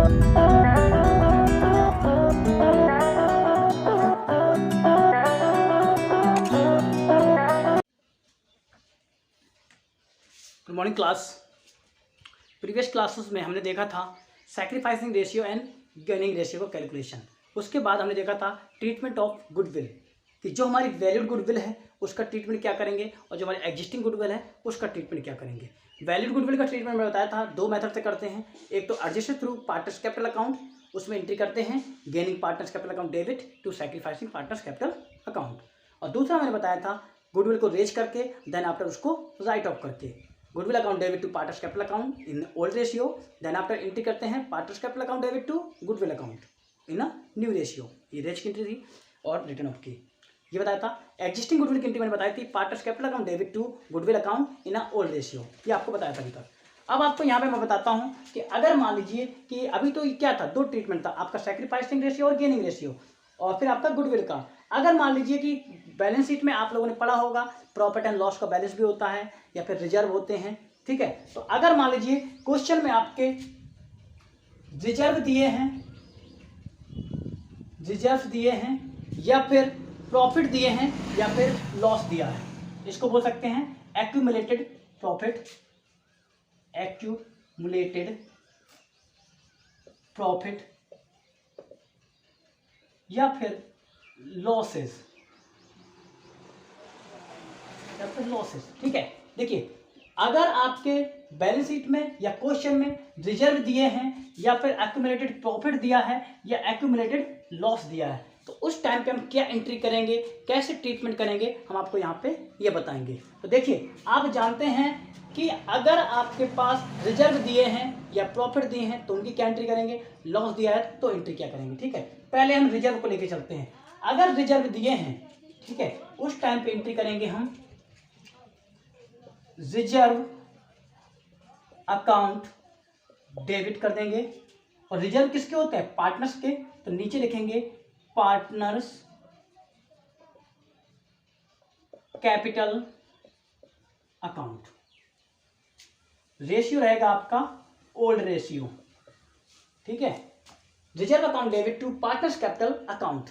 Good morning class. Previous classes में हमने देखा था sacrificing ratio and gaining ratio का कैलकुलेशन। उसके बाद हमने देखा था ट्रीटमेंट ऑफ गुडविल, कि जो हमारी वैल्यूड गुडविल है उसका ट्रीटमेंट क्या करेंगे और जो हमारी एग्जिस्टिंग गुडविल है उसका ट्रीटमेंट क्या करेंगे। वैल्यूड गुडविल का ट्रीटमेंट मैंने बताया था दो मेथड से करते हैं। एक तो adjusted through partners capital account, उसमें एंट्री करते हैं gaining partners capital account debit to sacrificing partners capital account, और दूसरा मैंने बताया था गुडविल को रेज करके देन आफ्टर उसको राइट ऑफ करके goodwill account debit to partners capital account in old ratio, then after entry करते हैं partners capital account debit to goodwill account in a new ratio. ये रेज की entry थी और return of की ये बताया था। एग्जिस्टिंग गुडविल की एंट्री मैंने बताई थी partners capital account debit to goodwill account in a old ratio, ये आपको बताया था अभी तक। अब आपको यहाँ पे मैं बताता हूँ कि अगर मान लीजिए कि अभी तो क्या था, दो ट्रीटमेंट था आपका, सैक्रिफाइसिंग रेशियो और गेनिंग रेशियो, और फिर आपका गुडविल का। अगर मान लीजिए कि बैलेंस शीट में आप लोगों ने पढ़ा होगा प्रॉफिट एंड लॉस का बैलेंस भी होता है या फिर रिजर्व होते हैं, ठीक है। तो अगर मान लीजिए क्वेश्चन में आपके रिजर्व दिए हैं या फिर प्रॉफिट दिए हैं या फिर लॉस दिया है, इसको बोल सकते हैं एक्यूमुलेटेड प्रॉफिट, या फिर लॉसेस ठीक है। देखिए अगर आपके बैलेंस शीट में या क्वेश्चन में रिजर्व दिए हैं या फिर एक्यूमुलेटेड प्रॉफिट दिया है या एक्यूमुलेटेड लॉस दिया है, तो उस टाइम पे हम क्या एंट्री करेंगे, कैसे ट्रीटमेंट करेंगे, हम आपको यहाँ पे ये बताएंगे। तो देखिए आप जानते हैं कि अगर आपके पास रिजर्व दिए हैं या प्रॉफिट दिए हैं तो उनकी क्या एंट्री करेंगे, लॉस दिया है तो एंट्री क्या करेंगे, ठीक है। पहले हम रिजर्व को लेके चलते हैं। अगर रिजर्व दिए हैं, ठीक है, उस टाइम पे एंट्री करेंगे हम रिजर्व अकाउंट डेबिट कर देंगे। और रिजर्व किसके होते हैं, पार्टनर्स के, तो नीचे लिखेंगे पार्टनर्स कैपिटल अकाउंट। रेशियो रहेगा आपका ओल्ड रेशियो, ठीक है। Reserve account debit to partners capital account,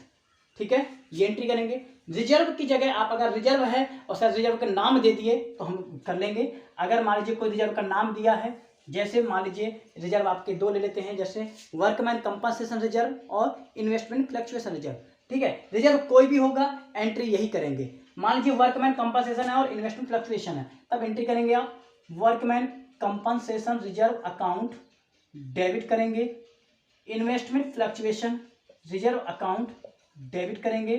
ठीक है, ये एंट्री करेंगे। रिजर्व की जगह आप अगर रिजर्व है और सर रिजर्व का नाम दे दिए तो हम कर लेंगे। अगर मान लीजिए कोई रिजर्व का नाम दिया है, जैसे मान लीजिए रिजर्व आपके दो ले लेते हैं, जैसे वर्कमैन कंपनसेशन रिजर्व और इन्वेस्टमेंट फ्लक्चुएशन रिजर्व, ठीक है। रिजर्व कोई भी होगा एंट्री यही करेंगे। मान लीजिए वर्कमैन कंपनसेशन है और इन्वेस्टमेंट फ्लक्चुएशन है, तब एंट्री करेंगे आप workman compensation reserve account debit करेंगे, investment fluctuation reserve account debit करेंगे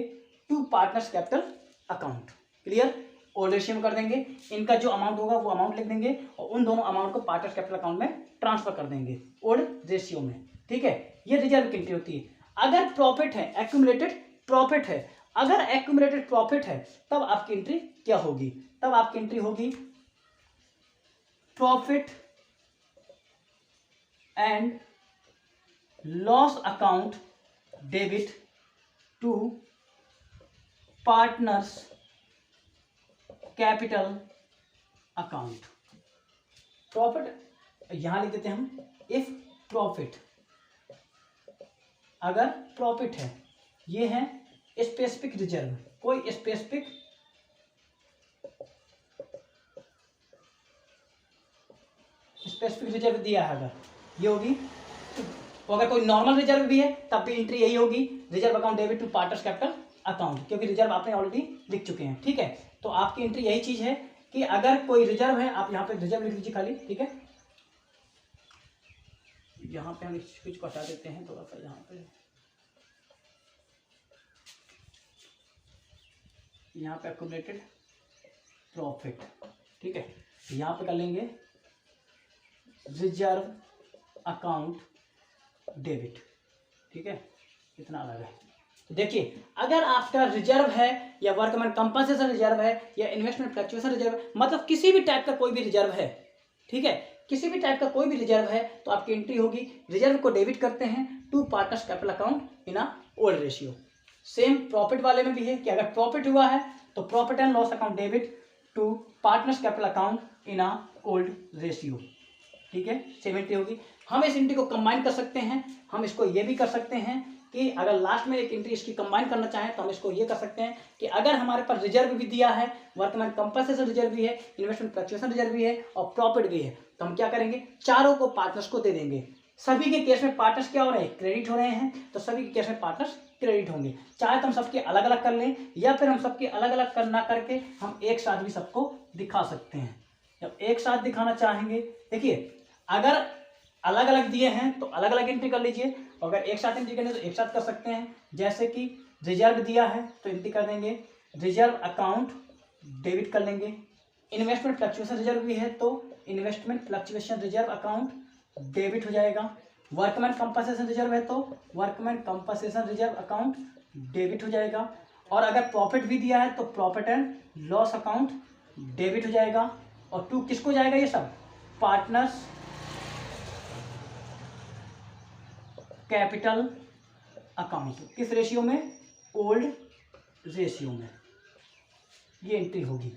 to partners capital account. Clear, old ratio में कर देंगे। इनका जो अमाउंट होगा वो अमाउंट लिख देंगे और उन दोनों अमाउंट को पार्टनर्स कैपिटल अकाउंट में ट्रांसफर कर देंगे ओल्ड रेशियो में, ठीक है। ये रिजर्व की एंट्री होती है। अगर प्रॉफिट है, एक्यूमुलेटेड प्रॉफिट है, अगर एक्यूमुलेटेड प्रॉफिट है तब आपकी एंट्री क्या होगी, तब आपकी एंट्री होगी profit and loss account debit to partners capital account. Profit यहां लिख देते हैं हम, इफ प्रॉफिट, अगर प्रॉफिट है, ये है स्पेसिफिक रिजर्व, कोई स्पेसिफिक रिजर्व दिया है, अगर ये होगी, तो अगर कोई नॉर्मल रिजर्व भी है तब भी एंट्री यही होगी, reserve account debit to partners capital account, क्योंकि रिजर्व आपने ऑलरेडी लिख चुके हैं, ठीक है। तो आपकी एंट्री यही चीज है कि अगर कोई रिजर्व है, आप यहाँ पे रिजर्व लिख दीजिए खाली, ठीक है। यहाँ पे हम कुछ हटा देते हैं थोड़ा सा, यहाँ पे एक्यूमुलेटेड प्रॉफिट, ठीक है, यहाँ पे कर लेंगे रिजर्व अकाउंट डेबिट, ठीक है, इतना अलग है। तो देखिए अगर आपका रिजर्व है या वर्कमैन कंपनसेशन रिजर्व है या इन्वेस्टमेंट फ्लक्चुएशन रिजर्व, मतलब किसी भी टाइप का कोई भी रिजर्व है, ठीक है, किसी भी टाइप का कोई भी रिजर्व है, तो आपकी एंट्री होगी रिजर्व को डेबिट करते हैं to partners capital account in a old ratio. Same profit वाले में भी है कि अगर प्रॉफिट हुआ है तो profit and loss account debit to partners capital account in a old ratio, ठीक है, सेम एंट्री होगी। हम इस एंट्री को कंबाइन कर सकते हैं, हम इसको ये भी कर सकते हैं कि अगर लास्ट में एक एंट्री इसकी कंबाइन करना चाहें तो हम इसको ये कर सकते हैं कि अगर हमारे पास रिजर्व भी दिया है, वर्कमैन कंपनसेशन रिजर्व भी है, इन्वेस्टमेंट फ्लक्चुएशन रिजर्व भी है और प्रॉफिट भी है, तो हम क्या करेंगे, चारों को पार्टनर्स को दे देंगे। सभी के केस में पार्टनर्स क्या हो रहे हैं, क्रेडिट हो रहे हैं, तो सभी के केस में पार्टनर्स क्रेडिट होंगे। चाहे तो हम सबके अलग अलग कर लें या फिर हम सबके अलग अलग करना करके हम एक साथ भी सबको दिखा सकते हैं। जब एक साथ दिखाना चाहेंगे, देखिए अगर अलग अलग दिए हैं तो अलग अलग एंट्री कर लीजिए, अगर एक साथ एंट्री करनी है तो एक साथ कर सकते हैं। जैसे कि रिजर्व दिया है तो एंट्री कर देंगे, रिजर्व अकाउंट डेबिट कर लेंगे। इन्वेस्टमेंट फ्लक्चुएशन रिजर्व भी है तो investment fluctuation reserve account debit हो जाएगा। वर्कमैन कंपनसेशन रिजर्व है तो workman compensation reserve account debit हो जाएगा। और अगर प्रॉफिट भी दिया है तो profit and loss account debit हो जाएगा। और टू किसको जाएगा, ये सब पार्टनर्स कैपिटल अकाउंट, किस रेशियो में, ओल्ड रेशियो में ये एंट्री होगी।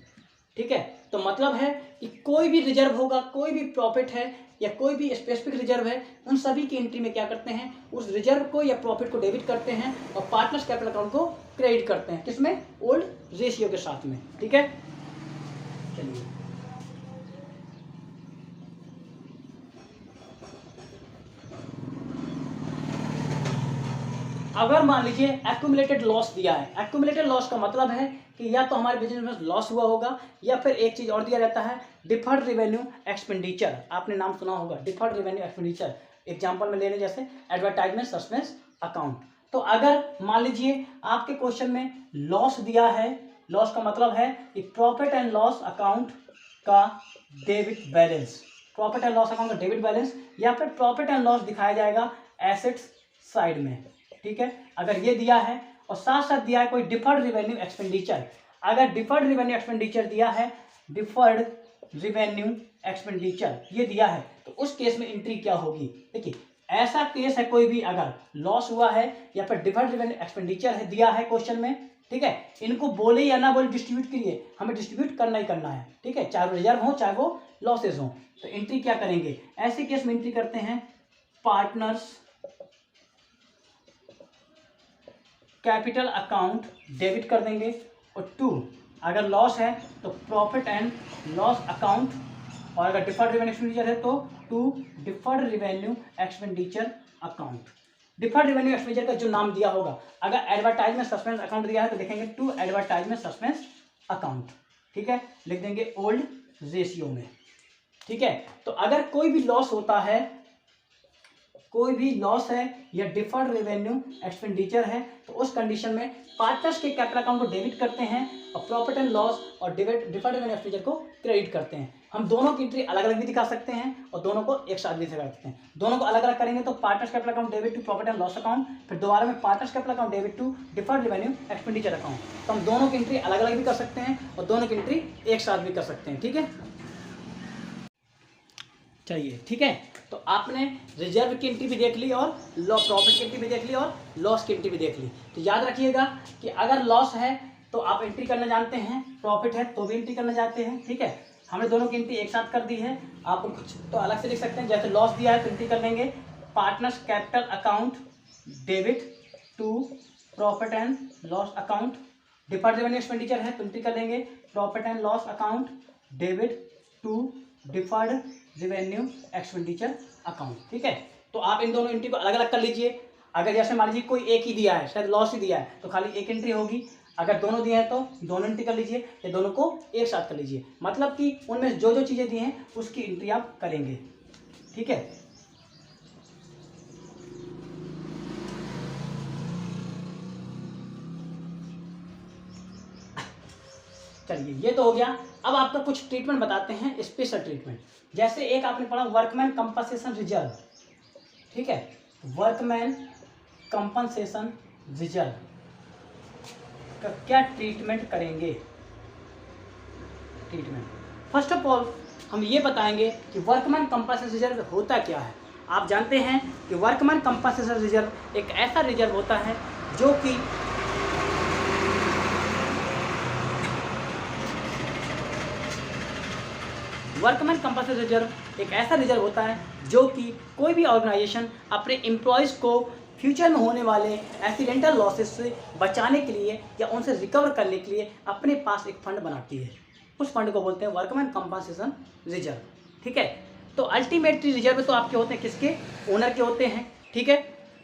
ठीक है, तो मतलब है कि कोई भी रिजर्व होगा, कोई भी प्रॉफिट है या कोई भी स्पेसिफिक रिजर्व है, उन सभी की एंट्री में क्या करते हैं, उस रिजर्व को या प्रॉफिट को डेबिट करते हैं और पार्टनर्स कैपिटल अकाउंट को क्रेडिट करते हैं, किसमें, ओल्ड रेशियो के साथ में। ठीक है, चलिए अगर मान लीजिए एक्यूमुलेटेड लॉस दिया है, एक्यूमुलेटेड लॉस का मतलब है कि या तो हमारे बिजनेस में लॉस हुआ होगा या फिर एक चीज और दिया रहता है, डिफर्ड रेवेन्यू एक्सपेंडिचर। आपने नाम सुना होगा डिफर्ड रेवेन्यू एक्सपेंडिचर। एग्जांपल में ले लें जैसे एडवर्टाइजमेंट सस्पेंस अकाउंट। तो अगर मान लीजिए आपके क्वेश्चन में लॉस दिया है, लॉस का मतलब है कि प्रॉफिट एंड लॉस अकाउंट का debit balance, profit and loss account का डेबिट बैलेंस, या फिर प्रॉफिट एंड लॉस दिखाया जाएगा एसेट्स साइड में। ठीक है, अगर ये दिया है और साथ साथ दिया है कोई डिफर्ड रिवेन्यू एक्सपेंडिचर, अगर डिफर्ड रिवेन्यू एक्सपेंडिचर दिया है, डिफर्ड रिवेन्यू एक्सपेंडिचर ये दिया है, तो उस केस में एंट्री क्या होगी। देखिए ऐसा केस है, कोई भी अगर लॉस हुआ है या फिर डिफर्ड रिवेन्यू एक्सपेंडिचर है दिया है क्वेश्चन में, ठीक है, इनको बोले या ना बोले डिस्ट्रीब्यूट करिए, हमें डिस्ट्रीब्यूट करना ही करना है। ठीक है, चाहे वो रिजर्व हो चाहे वो लॉसेज हो, तो एंट्री क्या करेंगे, ऐसे केस में एंट्री करते हैं पार्टनर्स कैपिटल अकाउंट डेबिट कर देंगे। और टू अगर लॉस है तो प्रॉफिट एंड लॉस अकाउंट, और अगर डिफर्ड रेवेन्यू एक्सपेंडिचर है तो to deferred revenue expenditure account. Deferred revenue expenditure का जो नाम दिया होगा, अगर एडवर्टाइजमेंट सस्पेंस अकाउंट दिया है तो लिखेंगे टू एडवर्टाइजमेंट सस्पेंस अकाउंट। ठीक है, लिख देंगे ओल्ड रेशियो में। ठीक है, तो अगर कोई भी लॉस होता है, कोई भी लॉस है या डिफर्ड रेवेन्यू एक्सपेंडिचर है, तो उस कंडीशन में पार्टनर्स के कैपिटल अकाउंट को डेबिट करते हैं और प्रॉफिट एंड लॉस और डिफर्ड रेवेन्यू एक्सपेंडिचर को क्रेडिट करते हैं। हम दोनों की एंट्री अलग अलग भी दिखा सकते हैं और दोनों को एक साथ भी दिखा सकते हैं। दोनों को अलग अलग करेंगे तो partners capital account debit to profit and loss account, फिर दोबारा में partners capital account debit to deferred revenue expenditure account. तो हम दोनों की एंट्री अलग अलग भी कर सकते हैं और दोनों की एंट्री एक साथ भी कर सकते हैं। ठीक है, चाहिए। ठीक है, तो आपने रिजर्व की एंट्री भी देख ली और प्रॉफिट की एंट्री भी देख ली और लॉस की एंट्री भी देख ली। तो याद रखिएगा कि अगर लॉस है तो आप एंट्री करना जानते हैं, प्रॉफिट है तो भी एंट्री करना जानते हैं। ठीक है, हमने दोनों की एंट्री एक साथ कर दी है, आप कुछ तो अलग से लिख सकते हैं। जैसे लॉस दिया है तो एंट्री कर लेंगे partners capital account debit to profit and loss account. Deferred revenue expenditure है तो एंट्री कर लेंगे profit and loss account debit to deferred revenue expenditure account. ठीक है, तो आप इन दोनों एंट्री को अलग अलग कर लीजिए। अगर जैसे मान लीजिए कोई एक ही दिया है, शायद लॉस ही दिया है, तो खाली एक एंट्री होगी। अगर दोनों दिए हैं तो दोनों एंट्री कर लीजिए या दोनों को एक साथ कर लीजिए। मतलब कि उनमें जो जो चीज़ें दी हैं उसकी एंट्री आप करेंगे। ठीक है, चलिए ये तो हो गया। अब आपको कुछ ट्रीटमेंट बताते हैं, स्पेशल ट्रीटमेंट। जैसे एक आपने पढ़ा वर्कमैन कंपनसेशन रिजर्व। ठीक है, वर्कमैन कंपनसेशन रिजर्व का क्या ट्रीटमेंट करेंगे। ट्रीटमेंट फर्स्ट ऑफ ऑल हम ये बताएंगे कि वर्कमैन कंपनसेशन रिजर्व होता क्या है। आप जानते हैं कि वर्कमैन कंपनसेशन रिजर्व एक ऐसा रिजर्व होता है जो कि वर्कमैन कंपनसेशन रिजर्व एक ऐसा रिजर्व होता है जो कि कोई भी ऑर्गेनाइजेशन अपने एम्प्लॉयज़ को फ्यूचर में होने वाले एक्सीडेंटल लॉसेस से बचाने के लिए या उनसे रिकवर करने के लिए अपने पास एक फंड बनाती है। उस फंड को बोलते हैं वर्कमैन कंपनसेशन रिजर्व। ठीक है, तो अल्टीमेटली रिजर्व तो आपके होते हैं किसके, ओनर के होते हैं। ठीक है,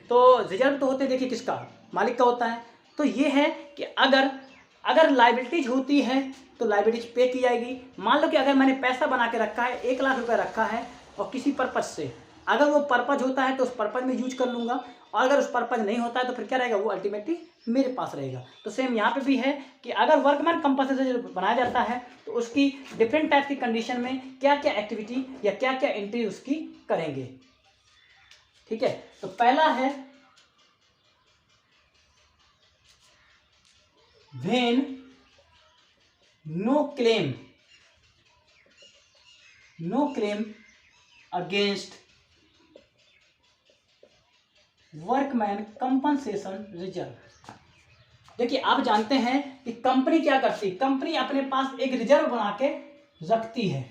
तो रिजर्व तो होते हैं देखिए किसका, मालिक का होता है। तो ये है कि अगर लाइबिलिटीज होती है तो लाइबिलिटीज पे की जाएगी। मान लो कि अगर मैंने पैसा बना के रखा है, 1 लाख रुपये रखा है और किसी पर्पज़ से, अगर वो पर्पज़ होता है तो उस पर्पज़ में यूज कर लूँगा, और अगर उस पर्पज़ नहीं होता है तो फिर क्या रहेगा, वो अल्टीमेटली मेरे पास रहेगा। तो सेम यहाँ पे भी है कि अगर वर्कमैन कंपनसेशन बनाया जाता है तो उसकी डिफरेंट टाइप की कंडीशन में क्या क्या एक्टिविटी या क्या क्या एंट्री उसकी करेंगे। ठीक है, तो पहला है when no claim against workman compensation reserve. देखिए आप जानते हैं कि कंपनी क्या करती है, कंपनी अपने पास एक रिजर्व बना के रखती है।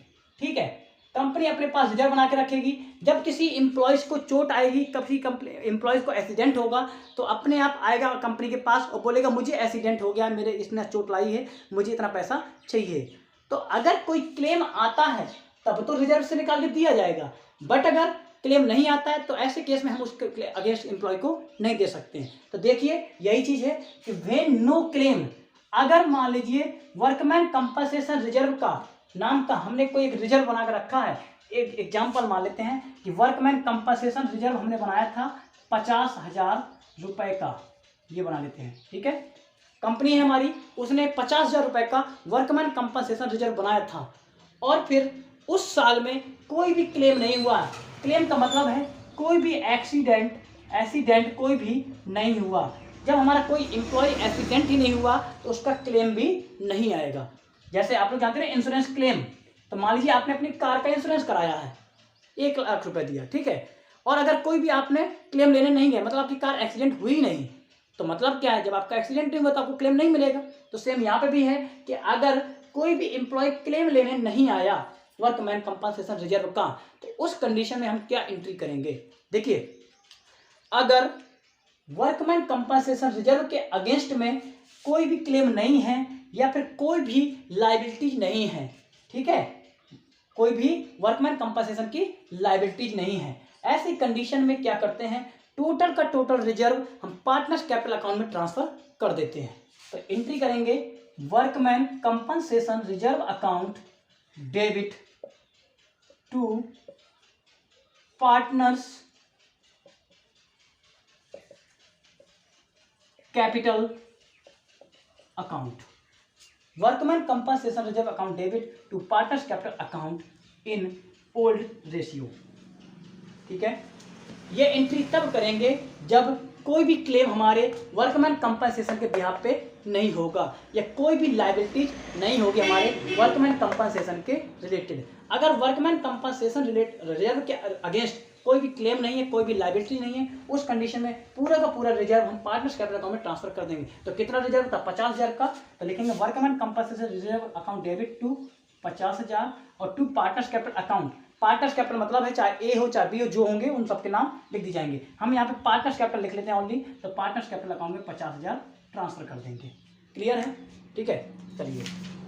ठीक है, कंपनी अपने पास रिजर्व बना के रखेगी। जब किसी एम्प्लॉयज़ को चोट आएगी, कभी एम्प्लॉयज़ को एक्सीडेंट होगा, तो अपने आप आएगा कंपनी के पास और बोलेगा मुझे एक्सीडेंट हो गया, मेरे इसने चोट लाई है, मुझे इतना पैसा चाहिए। तो अगर कोई क्लेम आता है तब तो रिजर्व से निकाल के दिया जाएगा, बट अगर क्लेम नहीं आता है तो ऐसे केस में हम उसके अगेंस्ट एम्प्लॉय को नहीं दे सकते हैं। तो देखिए यही चीज़ है कि व्हेन नो क्लेम, अगर मान लीजिए वर्कमैन कंपनसेशन रिजर्व का नाम का हमने कोई एक रिजर्व बना कर रखा है। एक एग्जाम्पल मान लेते हैं कि वर्कमैन कंपनसेशन रिजर्व हमने बनाया था 50,000 रुपये का, ये बना लेते हैं। ठीक है, कंपनी है हमारी, उसने 50,000 रुपये का वर्कमैन कंपनसेशन रिजर्व बनाया था और फिर उस साल में कोई भी क्लेम नहीं हुआ। क्लेम का मतलब है कोई भी एक्सीडेंट कोई भी नहीं हुआ। जब हमारा कोई एम्प्लॉय एक्सीडेंट ही नहीं हुआ तो उसका क्लेम भी नहीं आएगा। जैसे आप लोग जानते हैं इंश्योरेंस क्लेम, तो मान लीजिए आपने अपनी कार का इंश्योरेंस कराया है, 1 लाख रुपए दिया। ठीक है, और अगर कोई भी आपने क्लेम लेने नहीं गए, मतलब आपकी कार एक्सीडेंट हुई नहीं, तो मतलब क्या है, जब आपका एक्सीडेंट नहीं हुआ तो आपको क्लेम नहीं मिलेगा। तो सेम यहाँ पे भी है कि अगर कोई भी एम्प्लॉय क्लेम लेने नहीं आया वर्कमैन कंपनसेशन रिजर्व का, तो उस कंडीशन में हम क्या एंट्री करेंगे। देखिए अगर वर्कमैन कंपनसेशन रिजर्व के अगेंस्ट में कोई भी क्लेम नहीं है या फिर कोई भी लायबिलिटीज नहीं है, ठीक है, कोई भी वर्कमैन कंपनसेशन की लायबिलिटीज नहीं है, ऐसी कंडीशन में क्या करते हैं, टोटल का टोटल रिजर्व हम पार्टनर्स कैपिटल अकाउंट में ट्रांसफर कर देते हैं। तो एंट्री करेंगे workman compensation reserve account debit to partners capital account, workman compensation reserve account debit to partners capital account in old ratio. ठीक है, ये एंट्री तब करेंगे जब कोई भी क्लेम हमारे वर्कमैन कंपनसेशन के बिहाफ पे नहीं होगा या कोई भी लायबिलिटीज नहीं होगी हमारे वर्कमैन कंपनसेशन के रिलेटेड। अगर वर्कमैन कंपनसेशन रिजर्व के अगेंस्ट कोई भी क्लेम नहीं है, कोई भी लायबिलिटी नहीं है, उस कंडीशन में पूरा का पूरा रिजर्व हम पार्टनर्स कैपिटल अकाउंट में ट्रांसफर कर देंगे। तो कितना रिजर्व था, 50,000 का, तो लिखेंगे workman compensation reserve account debit to 50,000 और to partners capital account. Partners capital मतलब है चाहे ए हो चाहे बी हो, जो होंगे उन सबके नाम लिख दी जाएंगे। हम यहाँ पे पार्टनर्स कैपिटल लिख लेते हैं ओनली, तो पार्टनर्स कैपिटल अकाउंट में 50,000 ट्रांसफर कर देंगे। क्लियर है, ठीक है। चलिए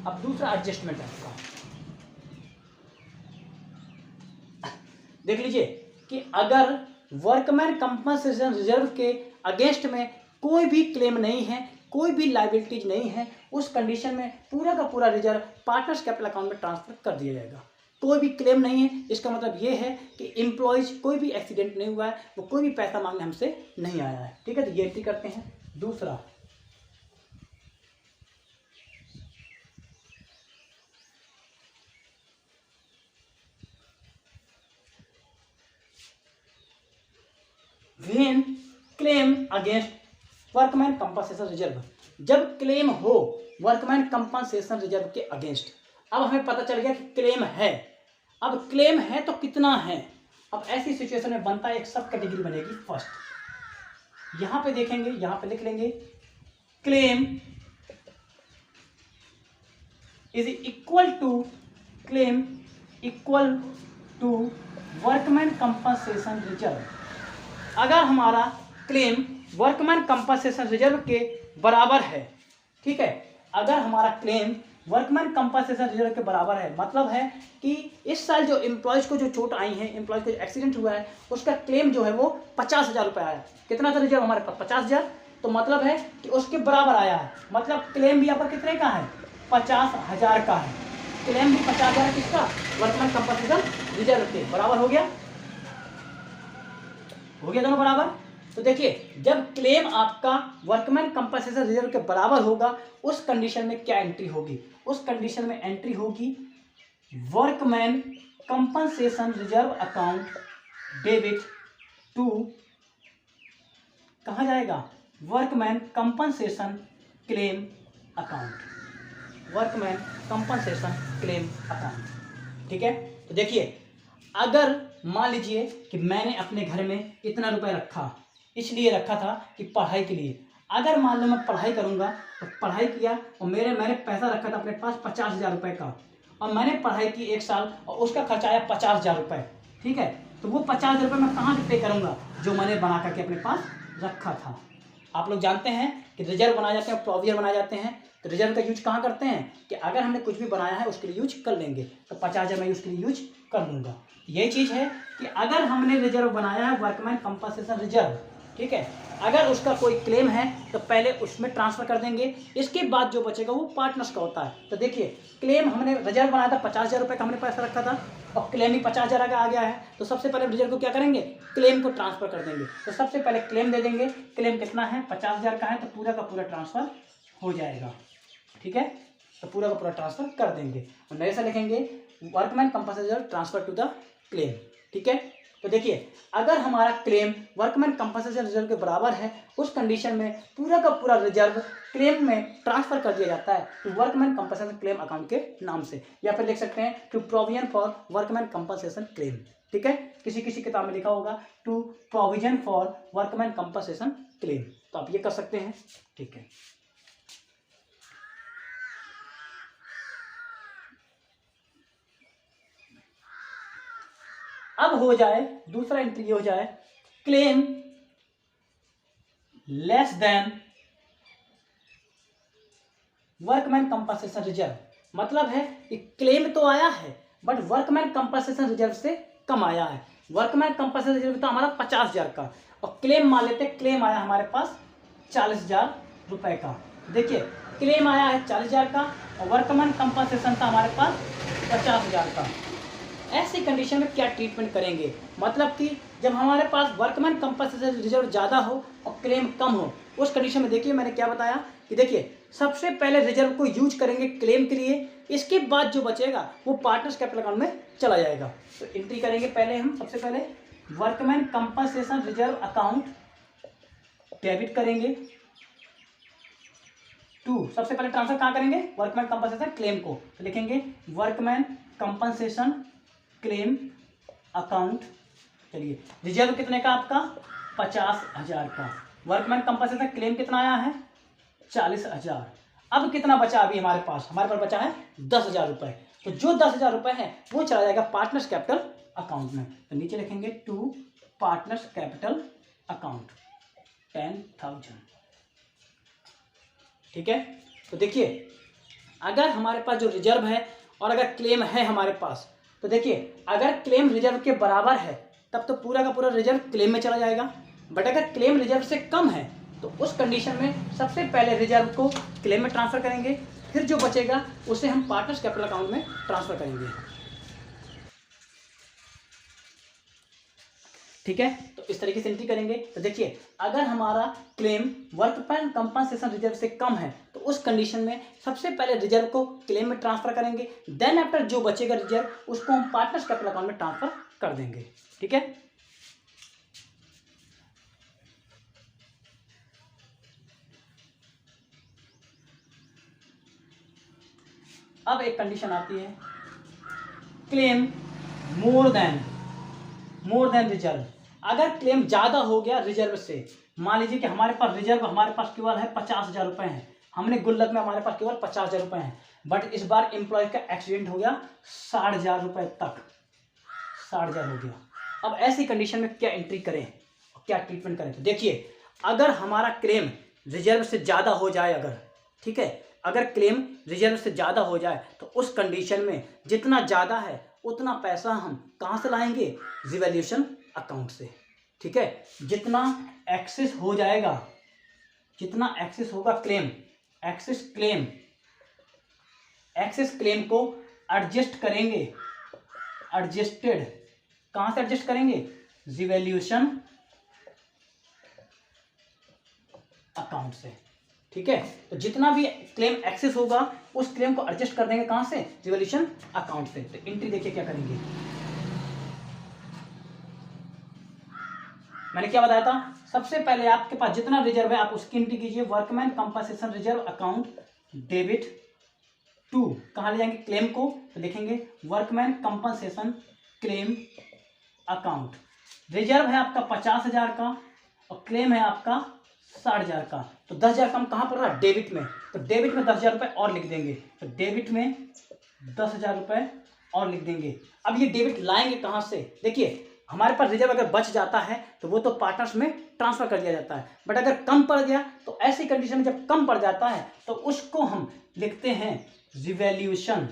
अब दूसरा एडजस्टमेंट है आपका, देख लीजिए कि अगर वर्कमैन कंपनसेशन रिजर्व के अगेंस्ट में कोई भी क्लेम नहीं है, कोई भी लायबिलिटीज नहीं है, उस कंडीशन में पूरा का पूरा रिजर्व पार्टनर्स कैपिटल अकाउंट में ट्रांसफर कर दिया जाएगा। कोई भी क्लेम नहीं है, इसका मतलब ये है कि एम्प्लॉयज कोई भी एक्सीडेंट नहीं हुआ है, वो कोई भी पैसा मांगने हमसे नहीं आया है। ठीक है, तो ये एंट्री करते हैं। दूसरा when claim against workman compensation reserve, जब क्लेम हो वर्कमैन कंपनसेशन रिजर्व के अगेंस्ट। अब हमें पता चल गया कि क्लेम है, अब क्लेम है तो कितना है। अब ऐसी सिचुएशन में बनता है एक सब कैटेगरी बनेगी फर्स्ट, यहां पे देखेंगे, यहां पे लिख लेंगे claim is equal to to workman compensation reserve. अगर हमारा क्लेम वर्कमैन कंपनसेशन रिजर्व के बराबर है, ठीक है, अगर हमारा क्लेम वर्कमैन कंपनसेशन रिजर्व के बराबर है, मतलब है कि इस साल जो एम्प्लॉयज़ को जो चोट आई है, एम्प्लॉयज़ को जो एक्सीडेंट हुआ है, उसका क्लेम जो है वो 50,000 रुपये आया। कितना था रिजर्व हमारे पास? 50,000। तो मतलब है कि उसके बराबर आया है, मतलब क्लेम भी यहाँ पर कितने का है? 50,000 का है। क्लेम भी 50,000 किसका? वर्कमैन कंपनसेशन रिजर्व के बराबर हो गया। दोनों बराबर। तो देखिए, जब क्लेम आपका वर्कमैन कंपनसेशन रिजर्व के बराबर होगा, उस कंडीशन में क्या एंट्री होगी? उस कंडीशन में एंट्री होगी workman compensation reserve account debit to, कहाँ जाएगा? Workman compensation claim account, workman compensation claim account. ठीक है, तो देखिए, अगर मान लीजिए कि मैंने अपने घर में इतना रुपए रखा, इसलिए रखा था कि पढ़ाई के लिए। अगर मान लो मैं पढ़ाई करूंगा, तो पढ़ाई किया और मैंने पैसा रखा था अपने पास 50,000 रुपये का, और मैंने पढ़ाई की 1 साल और उसका खर्चा आया 50,000 रुपये। ठीक है, तो वो 50,000 रुपये मैं कहाँ से पे करूँगा? जो मैंने बना करके अपने पास रखा था। आप लोग जानते हैं कि रिजर्व बनाए जाते हैं, प्रोविजन बनाए जाते हैं। तो रिजर्व का यूज कहाँ करते हैं कि अगर हमने कुछ भी बनाया है उसके लिए यूज कर लेंगे, तो 50,000 मैं उसके लिए यूज कर लूँगा। यही चीज़ है कि अगर हमने रिजर्व बनाया है वर्कमैन कंपनसेशन रिजर्व, ठीक है, अगर उसका कोई क्लेम है तो पहले उसमें ट्रांसफर कर देंगे, इसके बाद जो बचेगा वो पार्टनर्स का होता है। तो देखिए, क्लेम हमने रिजर्व बनाया था 50,000 रुपये का, हमने पैसा रखा था और क्लेम भी 50,000 का आ गया है, तो सबसे पहले रिजर्व को क्या करेंगे? क्लेम को ट्रांसफर कर देंगे। तो सबसे पहले क्लेम दे देंगे। क्लेम कितना है? 50,000 का है, तो पूरा का पूरा ट्रांसफर हो जाएगा। ठीक है, तो पूरा का पूरा ट्रांसफर कर देंगे और नए से लिखेंगे workman compensation transfer to the claim. ठीक है, तो देखिए, अगर हमारा क्लेम वर्कमैन कंपनसेशन रिजर्व के बराबर है, उस कंडीशन में पूरा का पूरा रिजर्व क्लेम में ट्रांसफर कर दिया जाता है to workman compensation claim account के नाम से, या फिर लिख सकते हैं to provision for workman compensation claim. ठीक है, किसी किसी किताब में लिखा होगा to provision for workman compensation claim, तो आप ये कर सकते हैं। ठीक है, अब हो जाए दूसरा एंट्री, हो जाए claim less than workman compensation reserve. मतलब है कि क्लेम तो आया है बट वर्कमैन कंपनसेशन रिजर्व से कम आया है। वर्कमैन कंपनसेशन रिजर्व था हमारा 50,000 का और क्लेम मान लेते, क्लेम आया हमारे पास 40,000 रुपए का। देखिए, क्लेम आया है 40,000 का और वर्कमैन कंपनसेशन था हमारे पास 50,000 का। ऐसी कंडीशन में क्या ट्रीटमेंट करेंगे? मतलब कि जब हमारे पास वर्कमैन कंपनसेशन रिजर्व ज़्यादा हो और क्लेम कम हो, उस कंडीशन में देखिए मैंने क्या बताया कि देखिए, सबसे पहले रिजर्व को यूज करेंगे क्लेम के लिए, इसके बाद जो बचेगा वो पार्टनर्स कैपिटल अकाउंट में चला जाएगा। तो एंट्री करेंगे पहले हम, सबसे पहले workman compensation reserve account debit करेंगे टू, सबसे पहले ट्रांसफर कहाँ करेंगे? वर्कमैन कंपनसेशन क्लेम को, तो लिखेंगे वर्कमैन कंपनसेशन क्लेम अकाउंट। चलिए, रिजर्व कितने का आपका? 50,000 का। वर्कमैन कंपनसेशन क्लेम कितना आया है? 40,000। अब कितना बचा अभी हमारे पास? हमारे पास बचा है 10,000 रुपये। तो जो 10,000 रुपये है वो चला जाएगा पार्टनर्स कैपिटल अकाउंट में। तो नीचे लिखेंगे टू पार्टनर्स कैपिटल अकाउंट 10,000। ठीक है, तो देखिए, अगर हमारे पास जो रिजर्व है और अगर क्लेम है हमारे पास, तो देखिए, अगर क्लेम रिजर्व के बराबर है तब तो पूरा का पूरा रिजर्व क्लेम में चला जाएगा, बट अगर क्लेम रिजर्व से कम है तो उस कंडीशन में सबसे पहले रिजर्व को क्लेम में ट्रांसफर करेंगे, फिर जो बचेगा उसे हम पार्टनर्स कैपिटल अकाउंट में ट्रांसफर करेंगे। ठीक है, तो इस तरीके से एंट्री करेंगे। तो देखिए, अगर हमारा क्लेम वर्कमैन कंपनसेशन रिजर्व से कम है तो उस कंडीशन में सबसे पहले रिजर्व को क्लेम में ट्रांसफर करेंगे, देन आफ्टर जो बचेगा रिजर्व उसको हम पार्टनर्स कैपिटल अकाउंट में ट्रांसफर कर देंगे। ठीक है, अब एक कंडीशन आती है क्लेम मोर देन रिजर्व। अगर क्लेम ज़्यादा हो गया रिजर्व से, मान लीजिए कि हमारे पास रिजर्व हमारे पास केवल है 50,000 रुपये हैं, हमने गुल्लक में हमारे पास केवल 50,000 रुपये हैं, बट इस बार एम्प्लॉय का एक्सीडेंट हो गया 60,000 रुपये तक, 60,000 हो गया। अब ऐसी कंडीशन में क्या एंट्री करें, क्या ट्रीटमेंट करें? तो देखिए, अगर हमारा क्लेम रिजर्व से ज़्यादा हो जाए, अगर ठीक है, अगर क्लेम रिजर्व से ज़्यादा हो जाए तो उस कंडीशन में जितना ज़्यादा है उतना पैसा हम कहाँ से लाएंगे? रिवॉल्यूशन अकाउंट से। ठीक है, जितना एक्सेस हो जाएगा, जितना एक्सेस होगा क्लेम, एक्सेस क्लेम को एडजस्ट करेंगे, एडजस्टेड कहाँ से एडजस्ट करेंगे? रिवॉल्यूशन अकाउंट से। ठीक है, तो जितना भी क्लेम एक्सेस होगा उस क्लेम को एडजस्ट कर देंगे कहाँ से? रिवॉल्यूशन अकाउंट से। तो एंट्री देखिए क्या करेंगे, मैंने क्या बताया था? सबसे पहले आपके पास जितना रिजर्व है आप उसकी एंट्री कीजिए, workman compensation reserve account debit to, कहाँ ले जाएंगे? क्लेम को। तो लिखेंगे workman compensation claim account. Reserve है आपका 50,000 का और क्लेम है आपका 60,000 का, तो 10,000 कम कहाँ पड़ रहा है? डेबिट में। तो डेबिट में 10,000 रुपये और लिख देंगे, तो डेबिट में 10,000 रुपये और लिख देंगे। अब ये डेबिट लाएंगे कहाँ से? देखिए, हमारे पास रिजर्व अगर बच जाता है तो वो तो पार्टनर्स में ट्रांसफर कर दिया जाता है, बट अगर कम पड़ गया तो ऐसी कंडीशन में जब कम पड़ जाता है तो उसको हम लिखते हैं रिवॉल्यूशन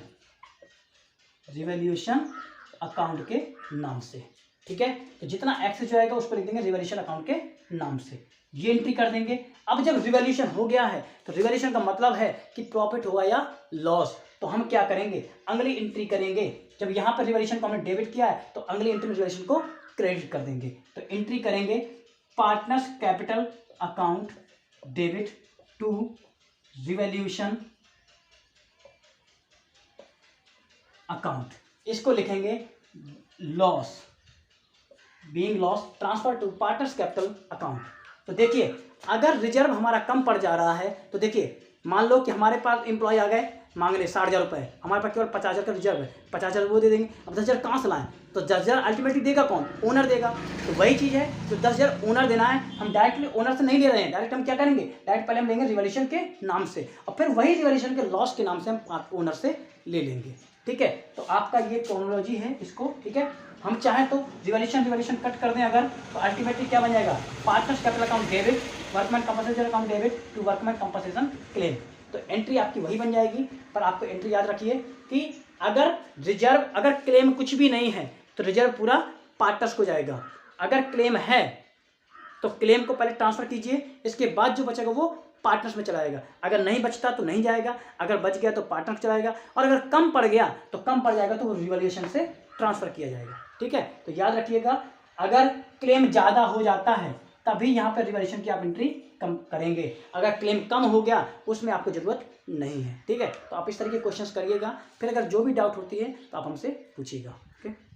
अकाउंट के नाम से। ठीक है, तो जितना एक्सेस जो आएगा उसको लिख देंगे रिवॉल्यूशन अकाउंट के नाम से, ये एंट्री कर देंगे। अब जब रिवॉल्यूशन हो गया है तो रिवॉल्यूशन का मतलब है कि प्रॉफिट हुआ या लॉस, तो हम क्या करेंगे? अगली एंट्री करेंगे। जब यहाँ पर रिवॉल्यूशन को हमने डेबिट किया है तो अगली एंट्री में रिवॉल्यूशन को क्रेडिट कर देंगे। तो एंट्री करेंगे partners capital account debit to revaluation account, इसको लिखेंगे loss, being loss transfer to partners capital account. तो देखिए, अगर रिजर्व हमारा कम पड़ जा रहा है तो देखिए, मान लो कि हमारे पास एम्प्लॉय आ गए मांग रहे 60,000 रुपये, हमारे पास केवल 50,000 का रिजर्व है, 50,000 वो दे देंगे। अब 10,000 कहाँ से लाएं? तो 10,000 अल्टीमेटली देगा कौन? ओनर देगा। तो वही चीज़ है, तो 10,000 ओनर देना है, हम डायरेक्टली ओनर से नहीं ले रहे हैं, डायरेक्ट हम क्या करेंगे? डायरेक्ट पहले हम लेंगे रिवॉल्यूशन के नाम से और फिर वही रिवॉल्यूशन के लॉस के नाम से हम ओनर से ले लेंगे। ठीक है, तो आपका ये क्रोनोलॉजी है इसको। ठीक है, हम चाहें तो रिवॉल्यूशन कट कर दें अगर, तो अल्टीमेटली क्या बन जाएगा? Partners capital account debit workman compensation account debit to workman compensation claim. तो एंट्री आपकी वही बन जाएगी, पर आपको एंट्री याद रखिए कि अगर क्लेम कुछ भी नहीं है तो रिजर्व पूरा पार्टनर्स को जाएगा। अगर क्लेम है तो क्लेम को पहले ट्रांसफर कीजिए, इसके बाद जो बचेगा वो पार्टनर्स में चलाएगा। अगर नहीं बचता तो नहीं जाएगा, अगर बच गया तो पार्टनर चलाएगा, और अगर कम पड़ गया तो कम पड़ जाएगा तो वो रिवॉल्यूशन से ट्रांसफर किया जाएगा। ठीक है, तो याद रखिएगा, अगर क्लेम ज़्यादा हो जाता है तभी यहाँ पर रिवॉल्यूशन की आप एंट्री कम करेंगे, अगर क्लेम कम हो गया उसमें आपको ज़रूरत नहीं है। ठीक है, तो आप इस तरह के क्वेश्चंस करिएगा, फिर अगर जो भी डाउट होती है तो आप हमसे पूछिएगा। ओके।